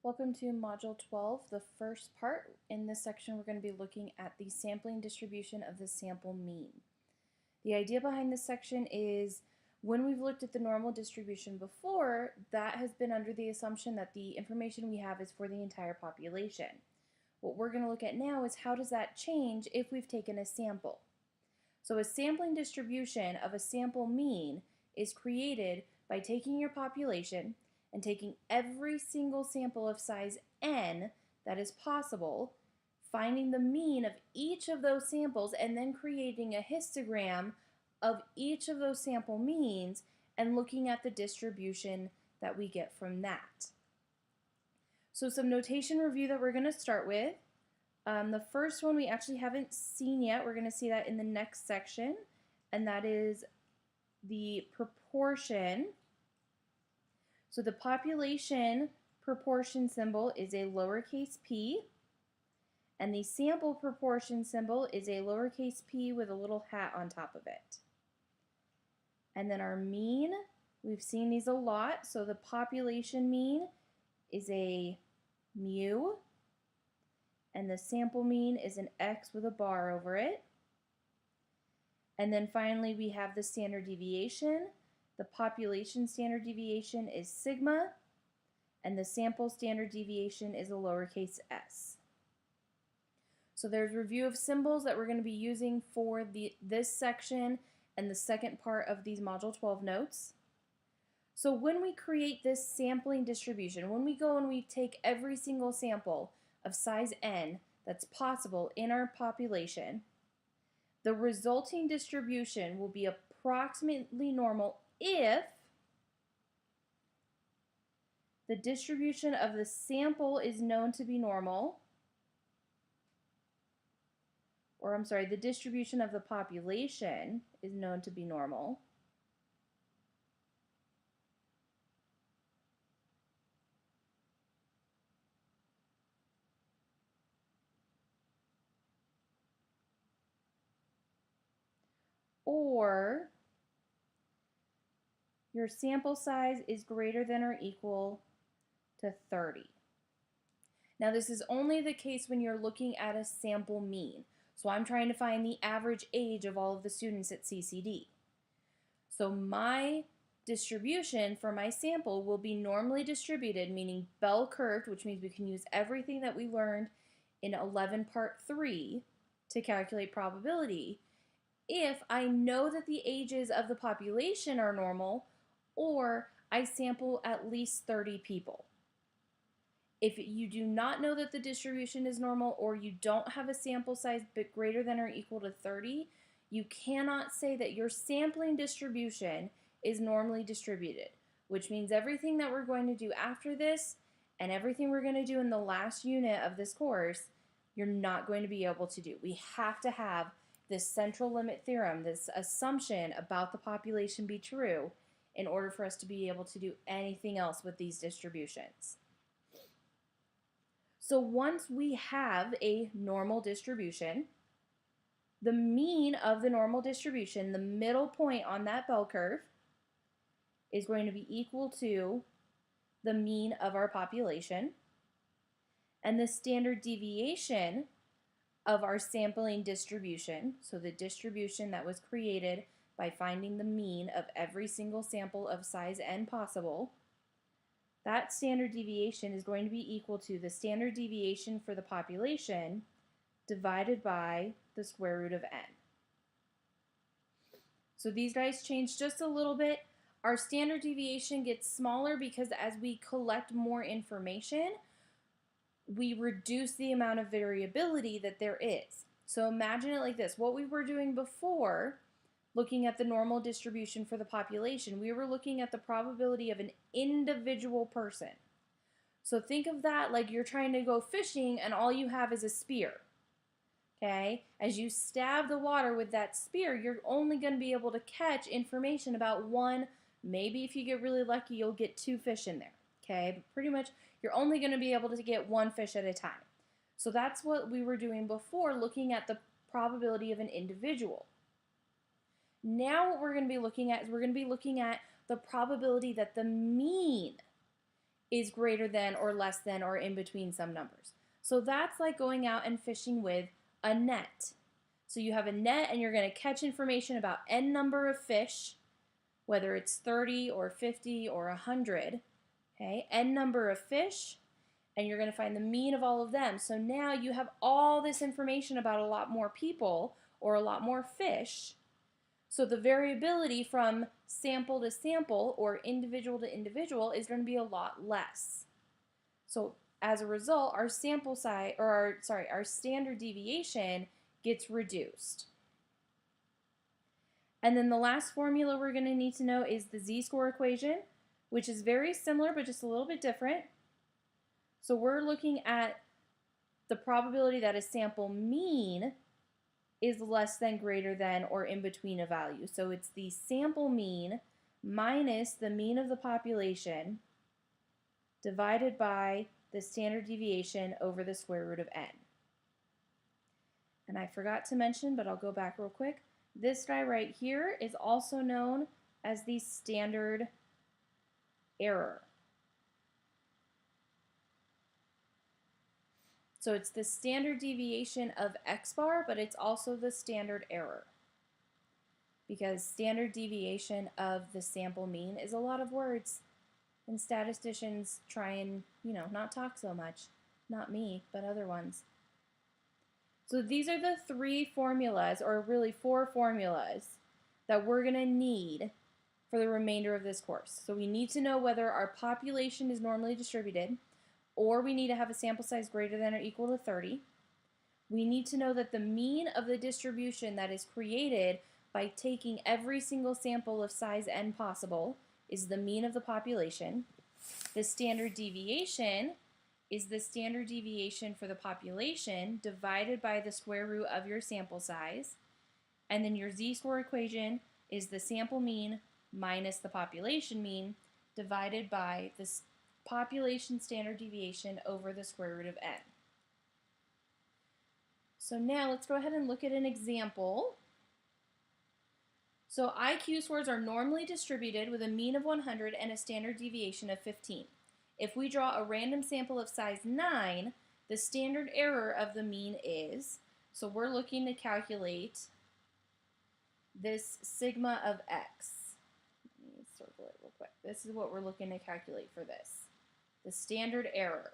Welcome to Module 12, the first part. In this section, we're going to be looking at the sampling distribution of the sample mean. The idea behind this section is when we've looked at the normal distribution before, that has been under the assumption that the information we have is for the entire population. What we're going to look at now is how does that change if we've taken a sample. So a sampling distribution of a sample mean is created by taking your population and taking every single sample of size n that is possible, finding the mean of each of those samples, and then creating a histogram of each of those sample means and looking at the distribution that we get from that. So some notation review that we're going to start with. The first one we actually haven't seen yet. We're going to see that in the next section, and that is the proportion. So the population proportion symbol is a lowercase p, and the sample proportion symbol is a lowercase p with a little hat on top of it. And then our mean, we've seen these a lot. So the population mean is a mu, and the sample mean is an x with a bar over it. And then finally we have the standard deviation. The population standard deviation is sigma, and the sample standard deviation is a lowercase s. So there's review of symbols that we're going to be using for this section and the second part of these Module 12 notes. So when we create this sampling distribution, when we go and we take every single sample of size n that's possible in our population, the resulting distribution will be approximately normal if the distribution of the sample is known to be normal, or I'm sorry, the distribution of the population is known to be normal, or your sample size is greater than or equal to 30. Now this is only the case when you're looking at a sample mean. So I'm trying to find the average age of all of the students at CCD. So my distribution for my sample will be normally distributed, meaning bell curved, which means we can use everything that we learned in 11 part 3 to calculate probability, if I know that the ages of the population are normal, or I sample at least 30 people. If you do not know that the distribution is normal, or you don't have a sample size but greater than or equal to 30, you cannot say that your sampling distribution is normally distributed, which means everything that we're going to do after this and everything we're going to do in the last unit of this course, you're not going to be able to do. We have to have this central limit theorem, this assumption about the population be true in order for us to be able to do anything else with these distributions. So once we have a normal distribution, the mean of the normal distribution, the middle point on that bell curve, is going to be equal to the mean of our population, and the standard deviation of our sampling distribution, so the distribution that was created by finding the mean of every single sample of size n possible, that standard deviation is going to be equal to the standard deviation for the population divided by the square root of n. So these guys change just a little bit. Our standard deviation gets smaller because as we collect more information, we reduce the amount of variability that there is. So imagine it like this. What we were doing before, looking at the normal distribution for the population, we were looking at the probability of an individual person. So think of that like you're trying to go fishing and all you have is a spear. Okay? As you stab the water with that spear, you're only going to be able to catch information about one, maybe if you get really lucky, you'll get 2 fish in there. Okay? But pretty much, you're only going to be able to get 1 fish at a time. So that's what we were doing before, looking at the probability of an individual. Now what we're going to be looking at is we're going to be looking at the probability that the mean is greater than or less than or in between some numbers. So that's like going out and fishing with a net. So you have a net and you're going to catch information about n number of fish, whether it's 30 or 50 or 100, okay, n number of fish, and you're going to find the mean of all of them. So now you have all this information about a lot more people or a lot more fish. So the variability from sample to sample or individual to individual is going to be a lot less. So as a result, our sample size, or our standard deviation gets reduced. And then the last formula we're going to need to know is the Z-score equation, which is very similar but just a little bit different. So we're looking at the probability that a sample mean is less than, greater than, or in between a value. So it's the sample mean minus the mean of the population divided by the standard deviation over the square root of n. And I forgot to mention, but I'll go back real quick, this guy right here is also known as the standard error. So it's the standard deviation of x bar, but it's also the standard error. Because standard deviation of the sample mean is a lot of words, and statisticians try and, not talk so much. Not me, but other ones. So these are the three formulas, or really four formulas, that we're going to need for the remainder of this course. So we need to know whether our population is normally distributed, or we need to have a sample size greater than or equal to 30. We need to know that the mean of the distribution that is created by taking every single sample of size n possible is the mean of the population. The standard deviation is the standard deviation for the population divided by the square root of your sample size. And then your Z-score equation is the sample mean minus the population mean divided by the population standard deviation over the square root of n. So now let's go ahead and look at an example. So IQ scores are normally distributed with a mean of 100 and a standard deviation of 15. If we draw a random sample of size 9, the standard error of the mean is, so we're looking to calculate this sigma of x. Let me circle it real quick. This is what we're looking to calculate for this. The standard error.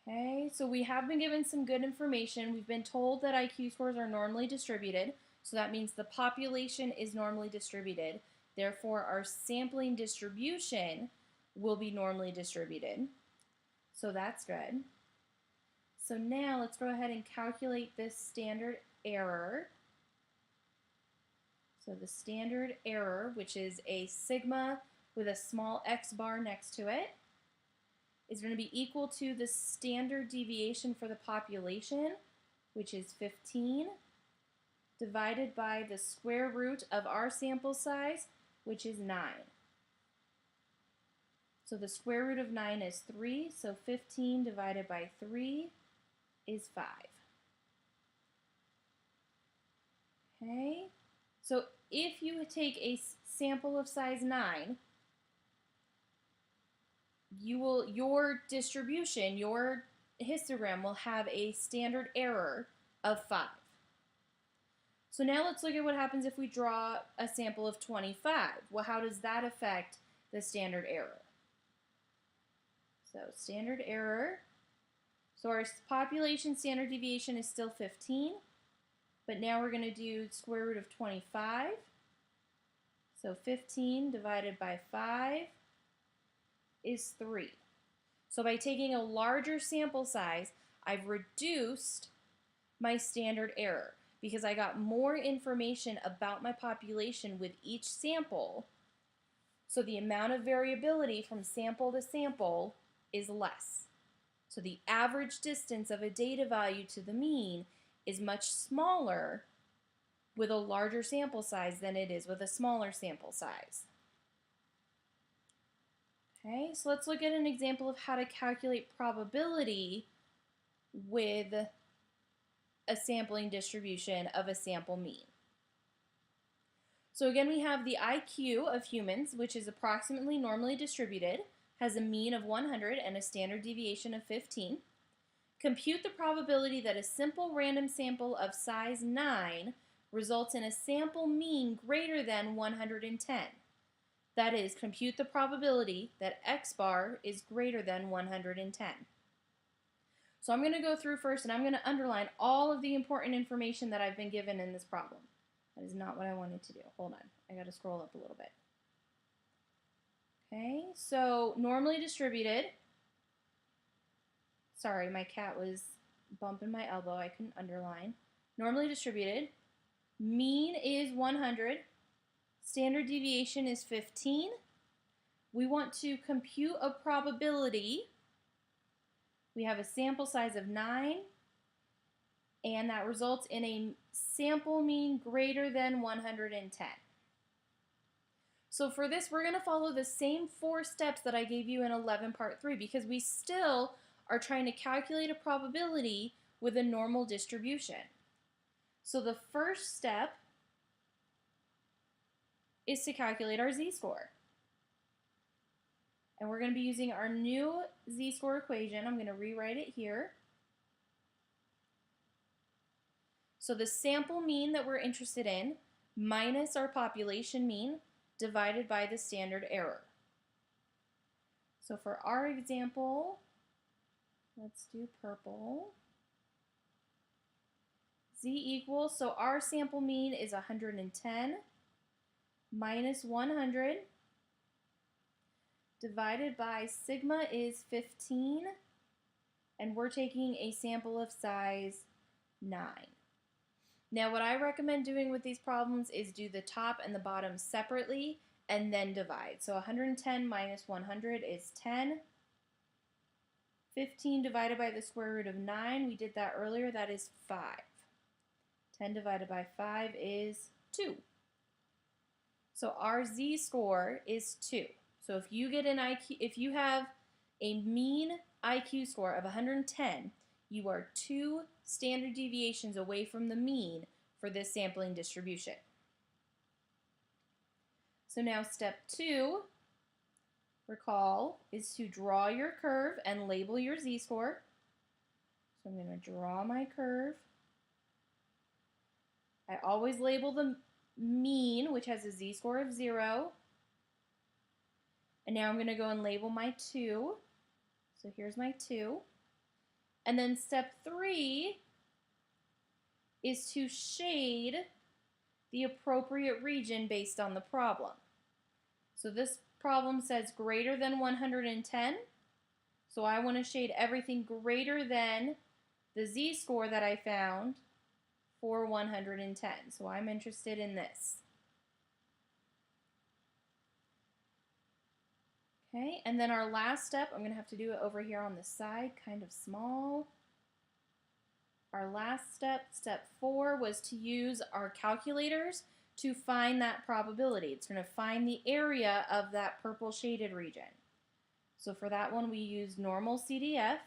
Okay, so we have been given some good information. We've been told that IQ scores are normally distributed, so that means the population is normally distributed. Therefore, our sampling distribution will be normally distributed. So that's good. So now let's go ahead and calculate this standard error. So the standard error, which is a sigma with a small x bar next to it, is going to be equal to the standard deviation for the population, which is 15, divided by the square root of our sample size, which is 9. So the square root of 9 is 3, so 15 divided by 3 is 5. Okay, so if you take a sample of size 9, your distribution, your histogram will have a standard error of 5. So now let's look at what happens if we draw a sample of 25. Well, how does that affect the standard error? So standard error, so our population standard deviation is still 15, but now we're going to do square root of 25. So 15 divided by 5 is 3. So by taking a larger sample size, I've reduced my standard error because I got more information about my population with each sample. So the amount of variability from sample to sample is less. So the average distance of a data value to the mean is much smaller with a larger sample size than it is with a smaller sample size. Okay, so let's look at an example of how to calculate probability with a sampling distribution of a sample mean. So again, we have the IQ of humans, which is approximately normally distributed, has a mean of 100 and a standard deviation of 15. Compute the probability that a simple random sample of size 9 results in a sample mean greater than 110. That is, compute the probability that x bar is greater than 110. So I'm going to go through first and I'm going to underline all of the important information that I've been given in this problem. That is not what I wanted to do. Hold on. I got to scroll up a little bit. Okay, so normally distributed. Sorry, my cat was bumping my elbow. I couldn't underline. Normally distributed. Mean is 100. Standard deviation is 15. We want to compute a probability. We have a sample size of 9, and that results in a sample mean greater than 110. So for this, we're going to follow the same 4 steps that I gave you in 11 part 3 because we still are trying to calculate a probability with a normal distribution. So the first step is to calculate our z-score. And we're going to be using our new z-score equation. I'm going to rewrite it here. So the sample mean that we're interested in minus our population mean divided by the standard error. So for our example, let's do purple. Z equals, so our sample mean is 110 minus 100 divided by sigma is 15, and we're taking a sample of size 9. Now what I recommend doing with these problems is do the top and the bottom separately and then divide. So 110 minus 100 is 10. 15 divided by the square root of 9, we did that earlier, that is 5. 10 divided by 5 is 2. So our z-score is 2. So if you get an IQ, if you have a mean IQ score of 110, you are 2 standard deviations away from the mean for this sampling distribution. So now step 2, recall, is to draw your curve and label your z-score. So I'm going to draw my curve. I always label the mean, which has a z-score of 0. And now I'm going to go and label my 2. So here's my 2. And then step 3 is to shade the appropriate region based on the problem. So this problem says greater than 110. So I want to shade everything greater than the z-score that I found for 110. So I'm interested in this. Okay, and then our last step, I'm going to have to do it over here on the side, kind of small. Our last step, step 4, was to use our calculators to find that probability. It's going to find the area of that purple shaded region. So for that one, we use normal CDF.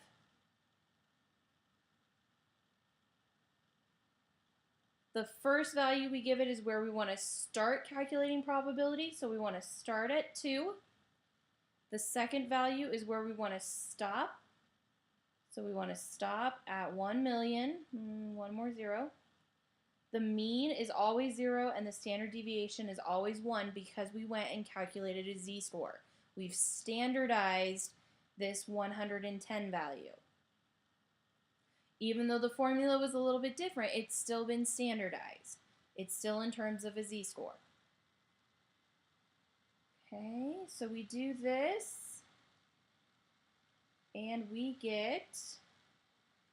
The first value we give it is where we want to start calculating probability, so we want to start at 2. The second value is where we want to stop. So we want to stop at 1 million, one more 0. The mean is always 0 and the standard deviation is always 1 because we went and calculated a z-score. We've standardized this 110 value. Even though the formula was a little bit different, it's still been standardized. It's still in terms of a z-score. Okay, so we do this, and we get,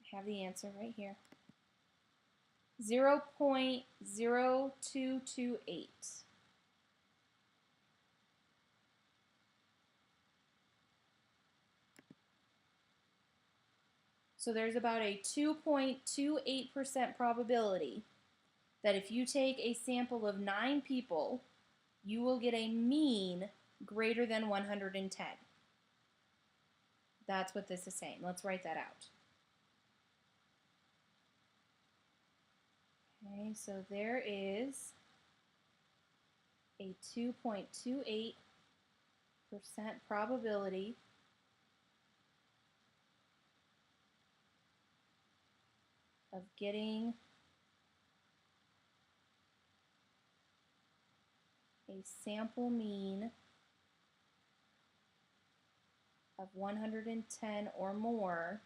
I have the answer right here, 0.0228. So there's about a 2.28% probability that if you take a sample of 9 people, you will get a mean greater than 110. That's what this is saying. Let's write that out. Okay, so there is a 2.28% probability of getting a sample mean of 110 or more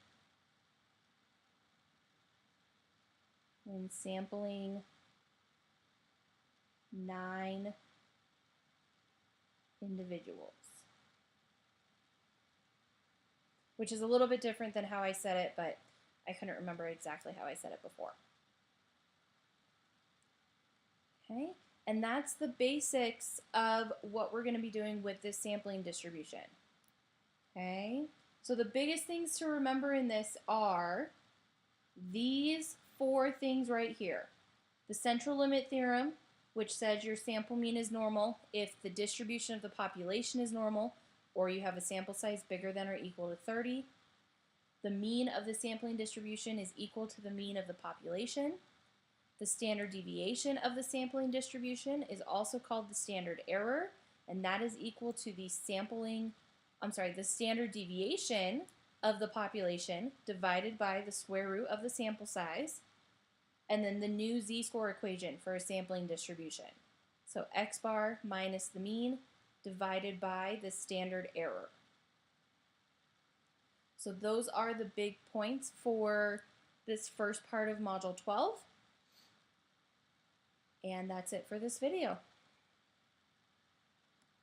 when sampling 9 individuals, which is a little bit different than how I said it, but I couldn't remember exactly how I said it before. Okay, and that's the basics of what we're going to be doing with this sampling distribution. Okay, so the biggest things to remember in this are these 4 things right here. The central limit theorem, which says your sample mean is normal if the distribution of the population is normal or you have a sample size bigger than or equal to 30. The mean of the sampling distribution is equal to the mean of the population. The standard deviation of the sampling distribution is also called the standard error, and that is equal to the the standard deviation of the population divided by the square root of the sample size, and then the new Z-score equation for a sampling distribution. So x bar minus the mean divided by the standard error. So those are the big points for this first part of Module 12. And that's it for this video.